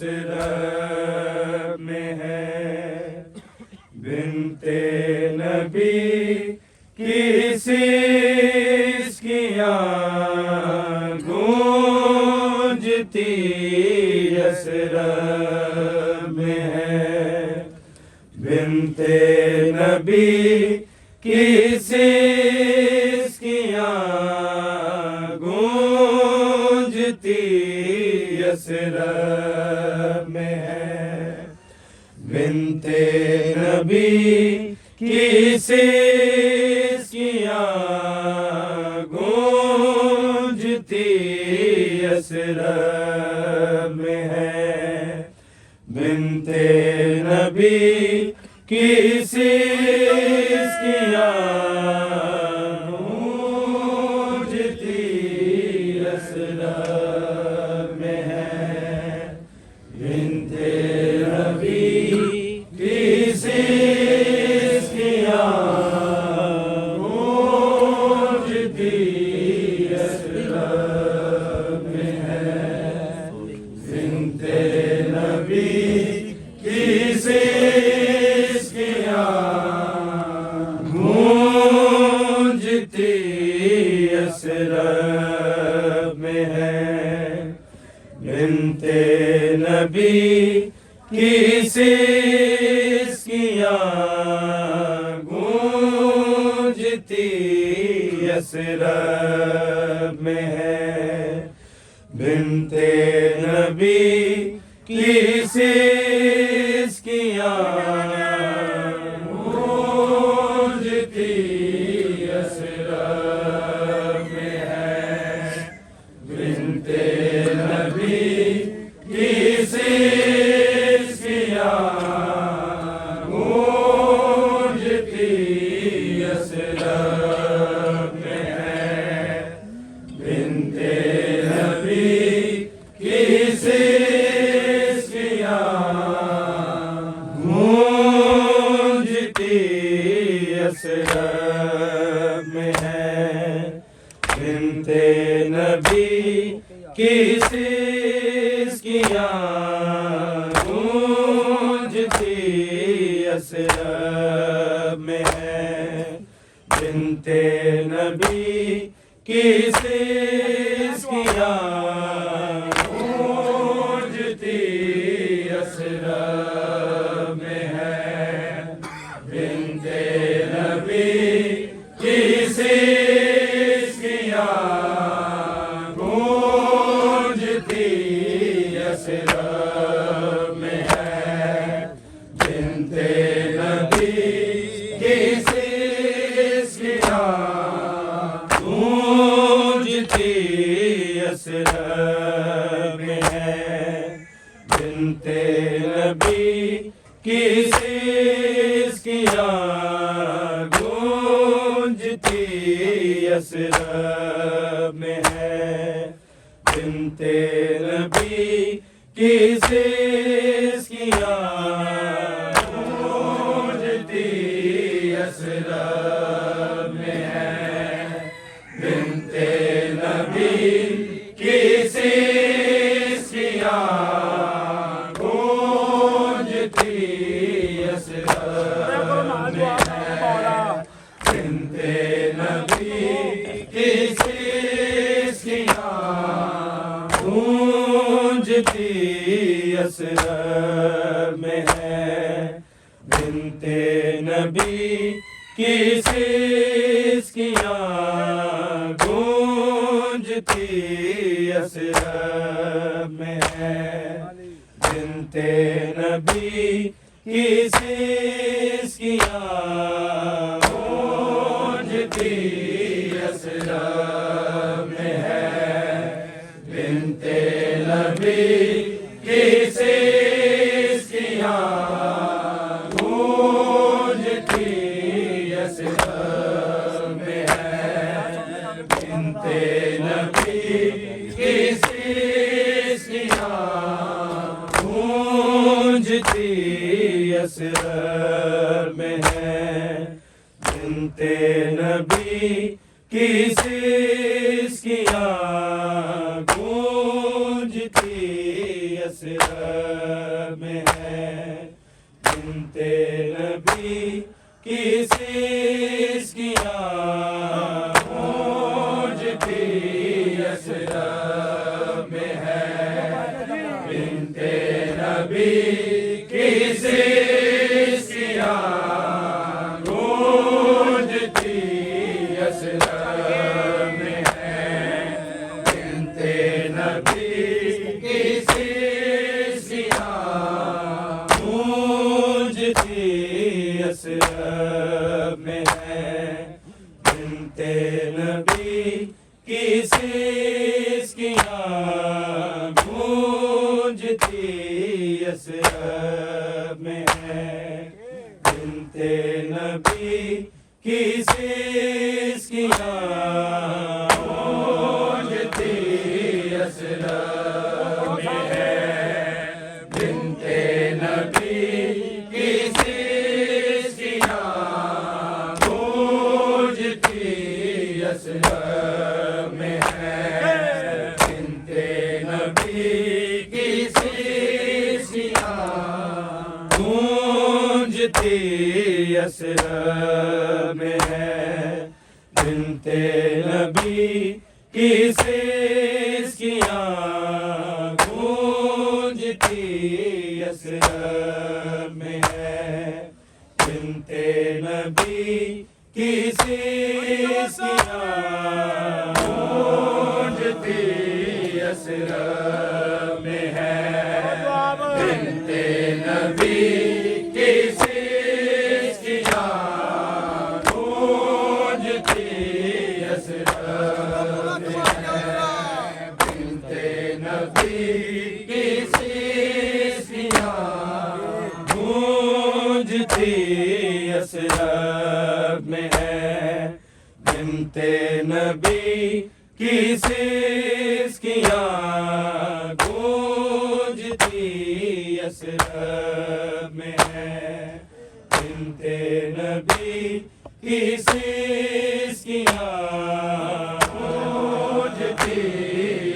اسرب میں ہے بنت نبی کسی سسکیاں گونجتی اسرب میں ہے بنت نبی کی سسکیاں گونجتی اسرب میں ہے بنت نبی کی سسکیاں گونجتی اسرب میں ہے بنت نبی کی سسکیاں گونجتی اسرب میں ہے بنت نبی کی سسکیاں گونجتی اسرب میں ہے بنت نبی کی سسکیاں گونجتی اسرب میں ہے بنت نبی کی سسکیاں گونجتی اسرب میں ہے بنت نبی کی سسکیاں گونجتی اسرب میں ہے بنت نبی کی سسکیاں گونجتی اسرب میں ہے بنت نبی کی سسکیاں گونجتی اسرب میں ہے بنت نبی کی سسکیاں گونجتی اسرب میں ہے بنت نبی کی سسکیاں گونجتی اسرب میں ہے بنت نبی کی سسکیاں گونجتی اسرب میں ہے بنت نبی کی سسکیاں گونجتی اسرب میں ہے بنت نبی کی سسکیاں گونجتی اسرب میں ہے بنت نبی کی سسکیاں گونجتی اسرب میں ہے بنت نبی کی سسکیاں گونجتی اسرب میں ہے بنت نبی کی سسکیاں گونجتی اسرب میں ہے بنت نبی کی سسکیاں گونجتی اسرب میں ہے بنت نبی کی سسکیاں گونجتی اسرار میں ہے بنت نبی کی سیسکیاں گونجتی اسرار میں ہے بنت نبی کی سیسکیاں گونجتی اسرار میں ہے بنت نبی کی سیسکیاں گونجتی اسرار میں ہے بنت نبی کی سیسکیاں گونجتی اسرار میں ہے بنت نبی کی سیسکیاں گونجتی اسرار میں ہے بنت نبی کی سیسکیاں گونجتی اسرار میں ہے بنت نبی کی سیسکیاں گونجتی اسرار میں ہے بنت نبی کی سیسکیاں گونجتی اسرار میں ہے بنت نبی کی سیسکیاں گونجتی اسرار میں ہے بنت نبی کی سیسکیاں گونجتی اسرار میں ہے بنت نبی کی سیسکیاں گونجتی اسرار میں ہے بنت نبی کی سیسکیاں گونجتی اسرار میں ہے بنت نبی کی سیسکیاں گونجتی اسرار میں ہے بنت نبی کی سیسکیاں گونجتی اسرار میں ہے بنت نبی کی سیسکیاں گونجتی اسرار میں ہے بنت نبی کی سیسکیاں گونجتی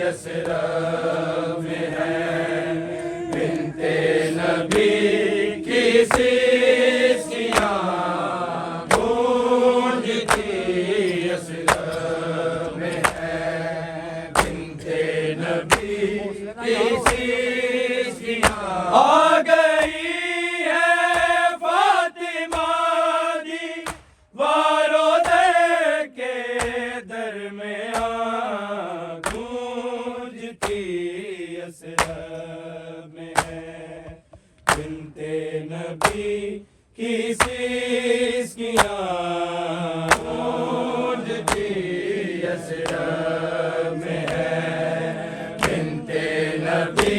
اسرار میں ہے بنت نبی کی سیسکیاں گونجتی اسرار میں ہے بنت نبی کی سیسکیاں آ گئی ہے فاطمہ دیوارو در کے درمیان گونجتی اسرار میں ہے بنت نبی کی سیسکیاں گونجتی اسرار میں ہے بنت نبی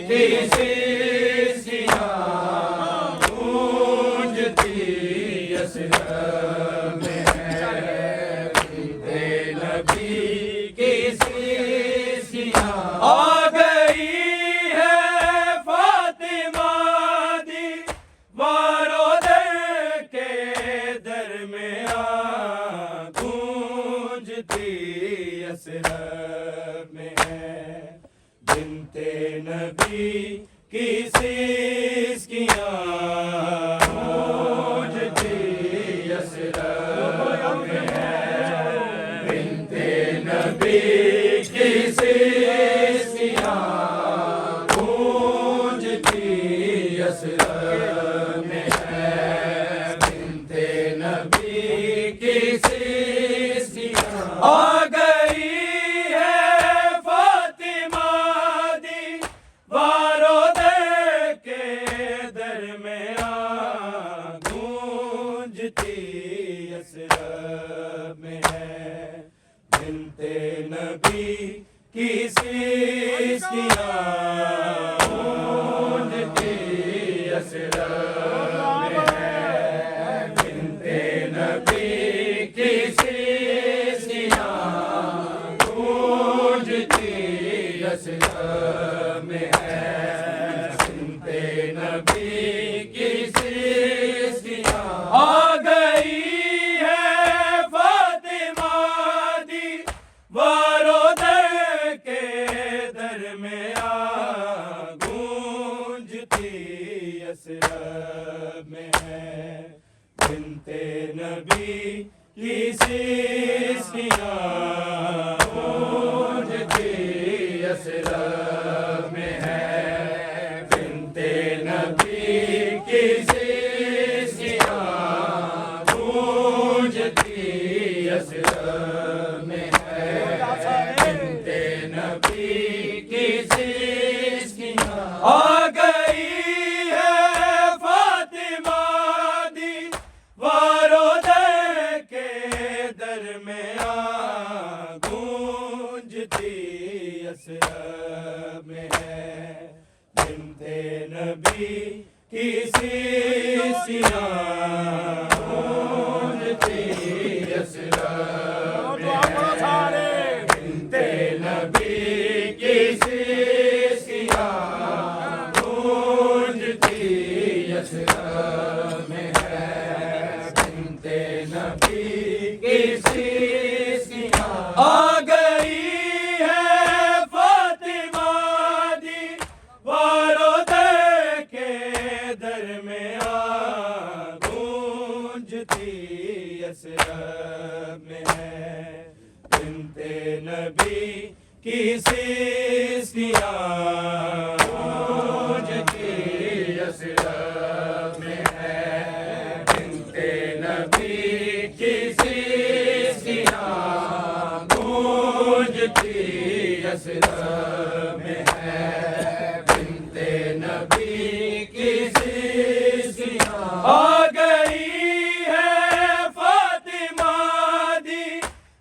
کی سیسکیاں گونجتی اسرار میں ہے بنت نبی کی سیسکیاں آ گئی ہے فاطمہ دیوارو در کے درمیان گونجتی اسرار میں ہے بنت نبی کی سیسکیاں گونجتی اسرار میں ہے بنت نبی کی سیسکیاں گونجتی اسرار میں ہے بنت نبی کی سیسکیاں آ گئی ہے فاطمہ دیوارو در کے درمیان گونجتی یثرب میں ہے، بنت نبی کی سیسیاں گونجتی یثرب میں ہے، بنت نبی کی سیسیاں گونجتی یثرب میں ہے، بنت نبی کی سیسیاں آ گئی ہے فاطمہ دی وارو در کے درمیاں گونجتی یثرب میں ہے، بنت نبی کی سیسیاں گونجتی یثرب میں ہے، بنت نبی کی سیسیاں گونجتی یثرب میں ہے، بنت نبی کی سیسیاں آ گئی ہے فاطمہ دی وارو در کے درمیاں گونجتی یثرب میں ہے، بنت نبی کی سیسیاں گونجتی یثرب میں ہے، بنت نبی کی سیسیاں گونجتی یثرب میں ہے، بنت نبی کی سیسیاں آ گئی ہے فاطمہ دی وارو در کے درمیاں گونجتی یثرب میں ہے، بنت نبی کی سیسیاں گونجتی یثرب میں ہے، بنت نبی کی سیسیاں گونجتی یثرب میں ہے، بنت نبی کی سیسیاں آ گئی ہے فاطمہ دی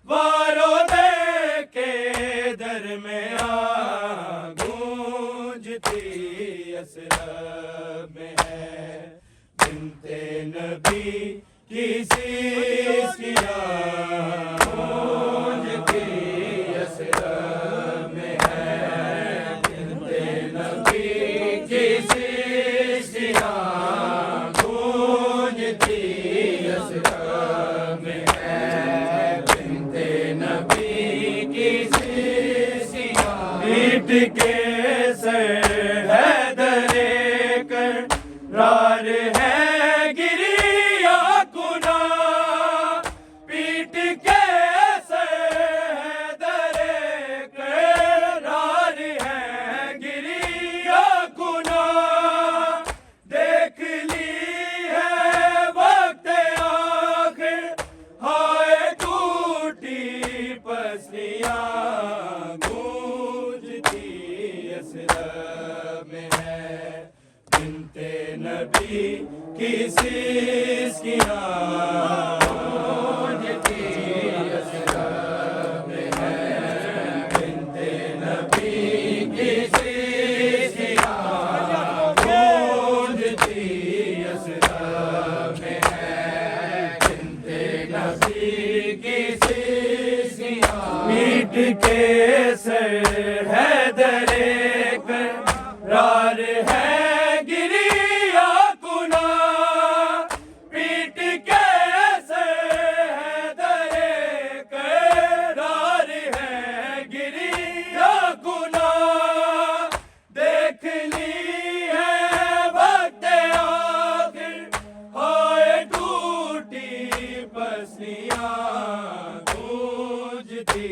وارو در کے درمیاں گونجتی یثرب میں ہے، بنت نبی کی سیسیاں گونجتی یثرب میں ہے، بنت نبی کی سیسیاں گونجتی یثرب میں ہے، بنت نبی کی سیسیاں پیٹ کے سر حیدر کرار ہے گریا کنا، پیٹ کے سر حیدر کرار ہے گریا کنا، دیکھ لی ہے وقت آخر ہائے ٹوٹی پسلیاں گونجتی یثرب میں ہے، بنت نبی کی سیسیاں گونجتی یثرب میں ہے، بنت نبی کی سیسیاں گونجتی یثرب میں ہے، بنت نبی کی سیسیاں میٹ کے سر حیدر کرار ہے گریا کنا، پیٹ کے سر حیدر کرار ہے گریا کنا، دیکھ لی ہے وقت آخر ہائے ٹوٹی پسلیاں گونجتی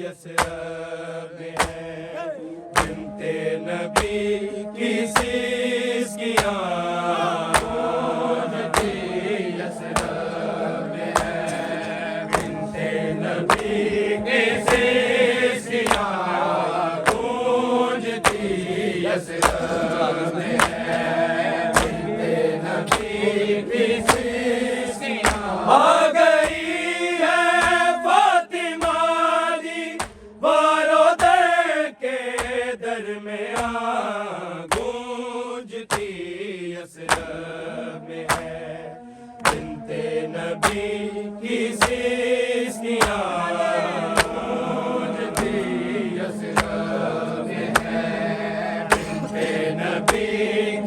یثرب میں ہے، بنت نبی کی سیسیاں گونجتی یثرب میں ہے، بنت نبی کی سیسیاں گونجتی یثرب میں ہے، بنت نبی کی سیسیاں آ گئی نبی کی سیسکیاں گونجتی یسرا میں ہے، بنت نبی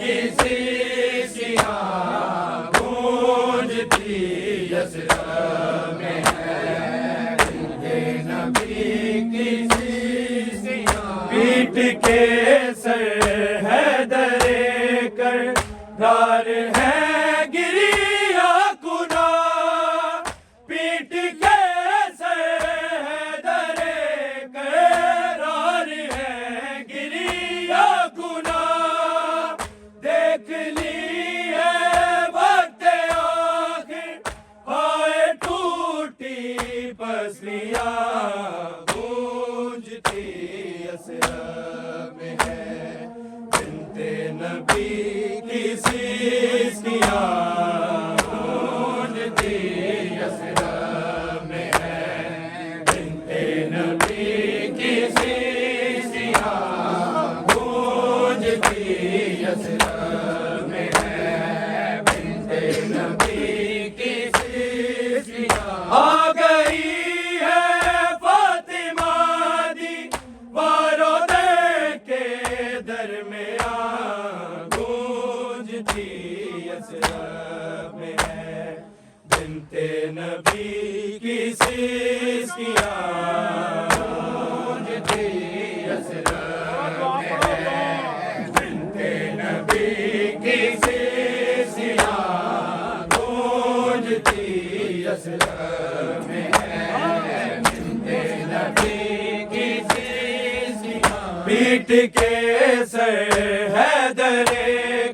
کی سیسکیاں گونجتی یسرا میں ہے، بنت نبی کی سیسکیاں پیٹ کے سر حیدر کرار ہے گریا کنا، پیٹ کے سر حیدر کرار ہے گریا کنا، دیکھ لی ہے وقت آخر ہائے ٹوٹی پسلیاں گونجتی اسرا میں ہے، بنت نبی کی سیسکیاں گونجتی اسرا میں ہے، بنت نبی کی سیسکیاں گونجتی اسرا میں ہے، بنت نبی کی سیسکیاں آ گئی ہے فاطمہ دی بارو در کے درمیان گونجتی اسرا میں ہے، بنت نبی کی سیسکیاں گونجتی اسرا میں ہے، بنت نبی کی سیسکیاں گونجتی اسرا میں ہے، بنت نبی کی سیسکیاں پیٹ کے سر حیدر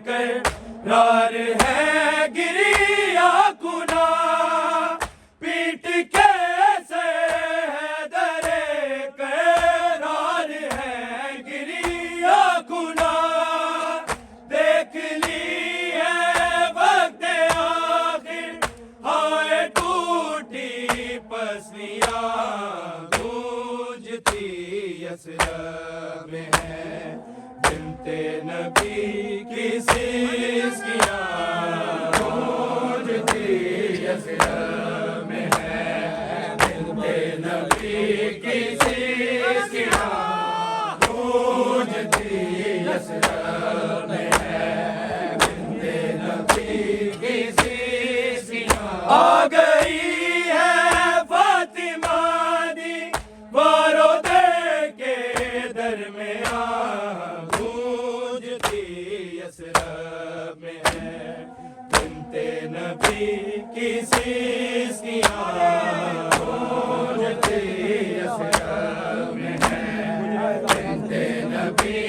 کرار ہے گریا کنا، پیٹ کے سر حیدر کرار ہے گریا کنا، دیکھ لی ہے وقت آخر ہائے ٹوٹی پسلیاں گونجتی اسرا میں ہے، بنت نبی کی سیسکیاں گونجتی اسرا میں ہے، بنت نبی کی سیسکیاں گونجتی اسرا میں ہے، بنت نبی کی سیسکیاں آ گئی ہے فاطمہ دی بارو در کے درمیان گونجتی اسرا میں ہے، بنت نبی کی سیسکیاں گونجتی اسرا میں ہے، بنت نبی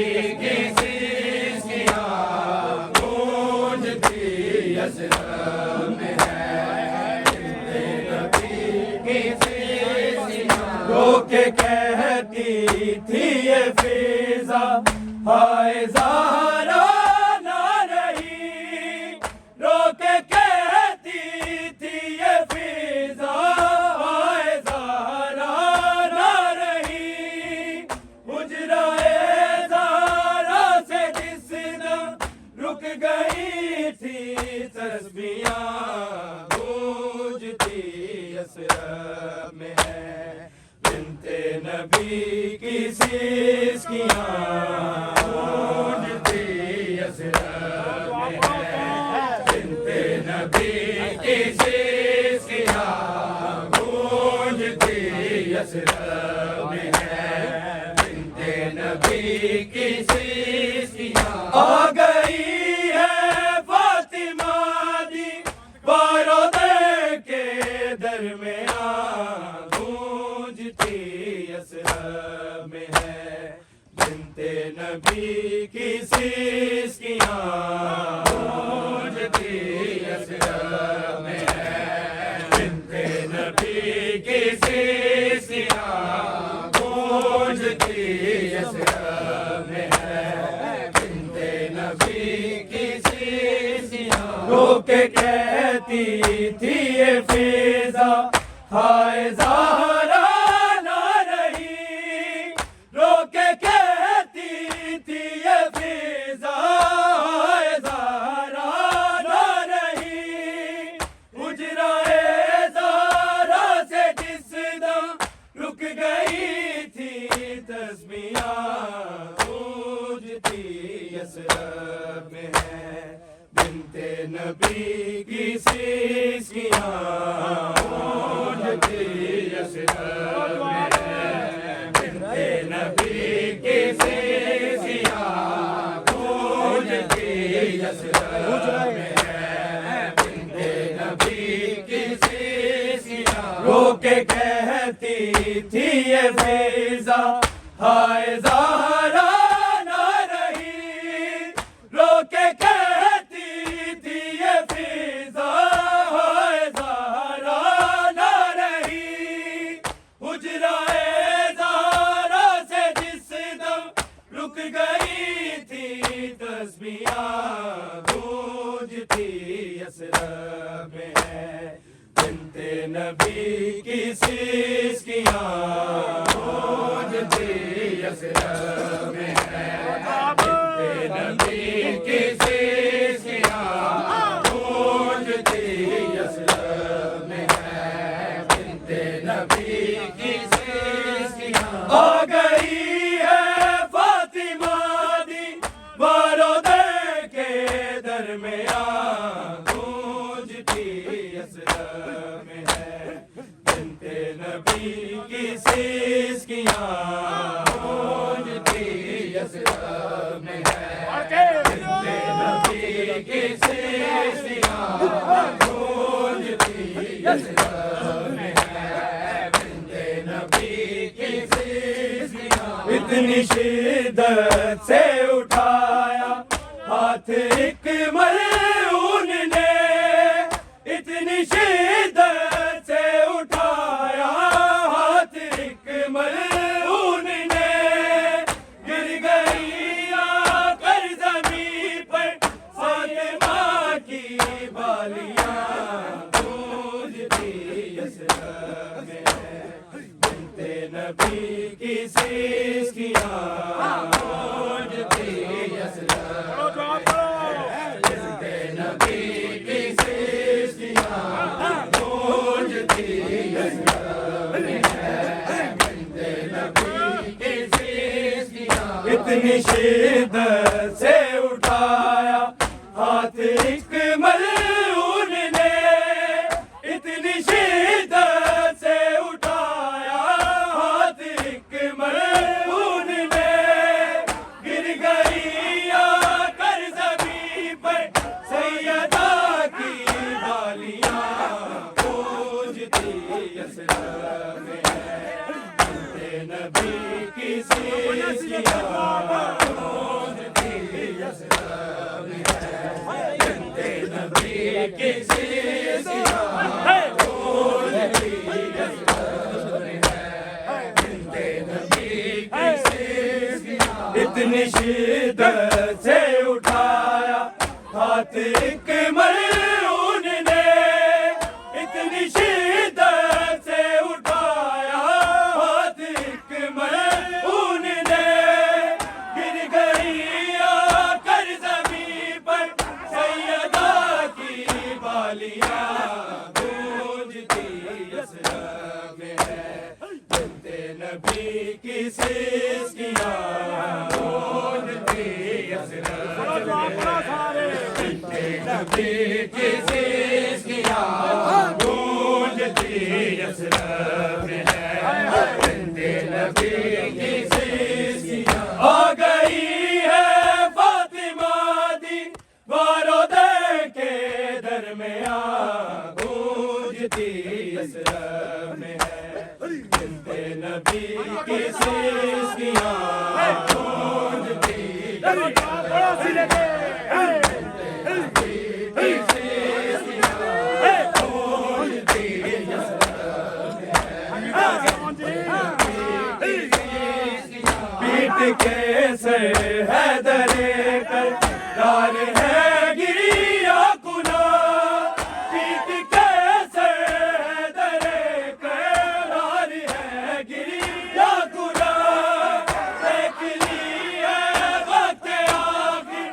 کی سیسکیاں گونجتی اسرا میں ہے، بنت نبی کی سیسکیاں رو کے کہتی تھی یہ فضا ہائے زہرا نہ رہی، رو کے کہتی تھی یہ فضا ہائے زہرا نہ رہی، حجرہ زہرا سے جس دم رک گئی تھی تسبیحاں گونجتی اسرا میں ہے، بنت نبی کی سیسکیاں گونجتی اسرا میں ہے، بنت نبی کی سیسکیاں گونجتی اسرا میں ہے، بنت نبی کی سیسکیاں آ گئی ہے فاطمہ دی بارو در کے درمیان گونجتی اسرا میں ہے، بنت نبی کی سیسکیاں گونجتی اسرا میں ہے، بنت نبی کی سیسکیاں گونجتی اسرا میں ہے، بنت نبی کی سیسکیاں رو کے کہتی تھی یہ فضا ہائے زہرا نہ رہی، رو کے کہتی تھی یہ فضا ہائے زہرا نہ رہی، حجرہ نبی کی سیسیاں گونجتی یثرب میں بنتے نبی کی سیسیاں گونجتی یثرب میں بنتے نبی کی سیسیاں رو کے کہتی تھی یہ فیضا ہائے زہرا نہ رہی رو کے کہتی تھی یہ فیضا ہائے زہرا نہ رہی حجرائے زہرا سے جس دم رک گئی تھی تسبیحاں گونجتی یثرب میں بنتے نبی کی سیسیاں گونجتی یثرب میں بنتے نبی کی سیسیاں گونجتی یثرب میں بنتے نبی کی سیسیاں آ گئی ہے فاطمہ دی بارو در کے درمیان گونجتی یثرب میں بنتے نبی کی سیسیاں گونجتی یثرب میں بنتے نبی کی سیسیاں گونجتی یثرب میں بنتے نبی کی سیسیاں اتنی شدت سے اٹھایا ہاتھ ایک ملعون نے اتنی شدت سے اٹھایا ہاتھ ایک ملعون نے گر گئی آ کر زمین پر فاطمہ کی بالیاں گونجتی یثرب میں بنتے نبی کی سیسیاں گونجتی یثرب بنتے نبی کی سیسیاں گونجتی یثرب میں بنتے نبی کی سیسیاں اتنی شدت سے اٹھایا ہاتھ ایک ملعون نے اتنی شدت سے اٹھایا ہاتھ ایک ملعون نے گر گئی آ کر زمین پر سیدہ کی بالیاں گونجتی یثرب میں بنتے نبی کی سیسیاں گونجتی یثرب میں بنتے نبی کی سیسیاں گونجتی یثرب میں بنتے نبی کی سیسیاں اتنی شدت سے اٹھایا ہاتھ ایک ملعون نے اتنی شدت سے اٹھایا ہاتھ ایک ملعون نے گر گئی آ کر زمین پر سیدہ کی بالیاں گونجتی یثرب میں بنتے نبی کی سیسیاں گونجتی یثرب میں بنتے نبی کی سیسیاں گونجتی یثرب میں بنتے نبی کی سیسیاں آ گئی ہے فاطمہ دی بارو در کے درمیان گونجتی یثرب میں بنتے نبی کی سیسیاں گونجتی یثرب میں پیٹ کے سر ہے درے کر رار ہے گریا کنا پیٹ کے سر ہے درے کر رار ہے گریا کنا دیکھ لی ہے وقت آخر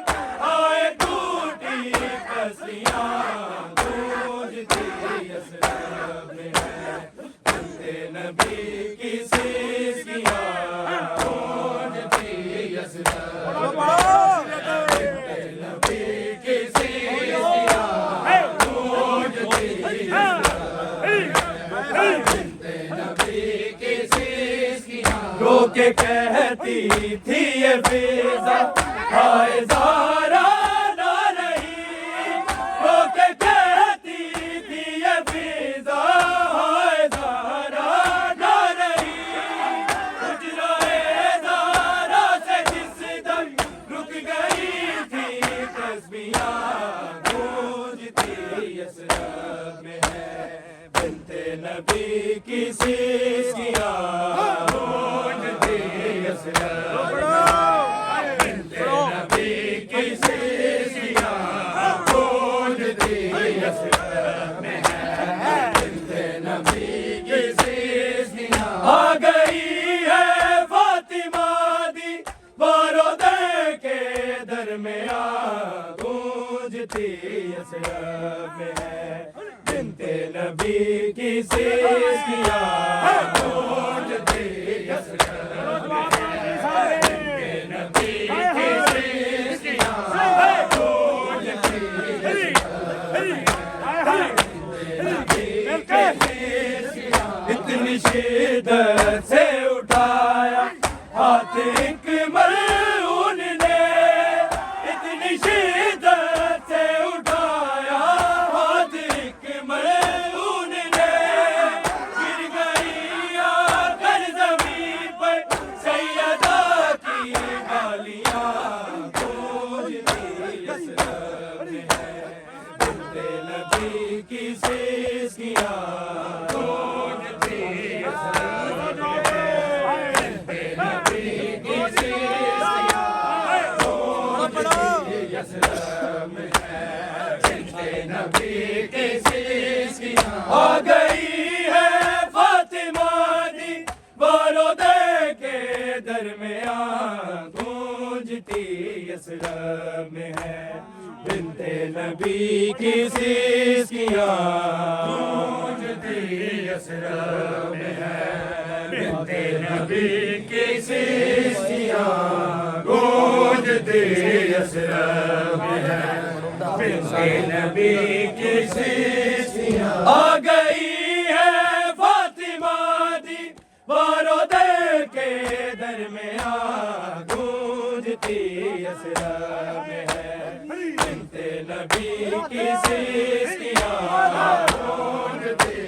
آئے ٹوٹی پسلیاں گونجتی یثرب میں بنتے نبی کی سیسیاں گونجتی یثرب میں بنتے نبی کی سیسیاں کے کہتی تھی یہ فضا ہائے زہرا نہ رہی، رو کے کہتی تھی یہ فضا ہائے زہرا نہ رہی، حجرۂ زہرا سے جس دم رک گئی تھی تسبیحاں گونجتی یثرب میں ہے بنت نبی کی سیسیاں گونجتی یثرب بنت نبی کی سیسیاں گونجتی یثرب میں ہے بنت نبی کی سیسیاں آ گئی ہے فاطمہ دی بارودے کے درمیان گونجتی یثرب میں ہے بنت نبی کی سیسیاں گونجتی یثرب میں ہے بنت نبی کی سیسیاں گونجتی یثرب میں ہے بنت نبی کی سیسیاں اتنی شدت سے اٹھایا ہاتھ ایک ملعون نے، اتنی شدت سے اٹھایا ہاتھ ایک ملعون نے، گر گئی آ کر زمین پر سیدہ کی گالیاں گونجتی یثرب میں ہے بنت نبی کی سیسیاں گونجتی یثرب میں ہے بنت نبی کی سیسیاں گونجتی یثرب میں ہے بنت نبی کی سیسیاں آ گئی ہے فاطمہ دی بارودے کے درمیان گونجتی یثرب میں ہے بنت نبی کی سیسیاں گونجتی یثرب میں ہے بنت نبی کی سیسیاں گونجتی یثرب میں ہے بنت نبی کی سیسیاں آ گئی ہے فاطمہ دی بارودے کے درمیان گونجتی یثرب میں ہے بنت نبی کی سیسیاں گونجتی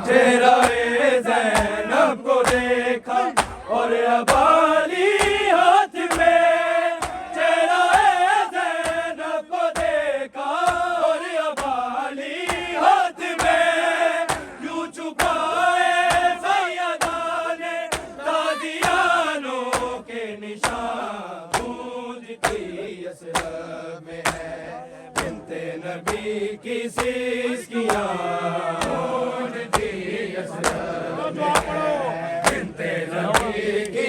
چہرہ زینب کو دیکھا اور ابالی ہاتھ میں، چہرہ زینب کو دیکھا اور ابالی ہاتھ میں، یوں چھپائے سیدہ نے قادیانوں کے نشان گونجتی یثرب میں ہے بنت نبی کی سیسیاں گونجتی یثرب میں ہے بنت نبی کی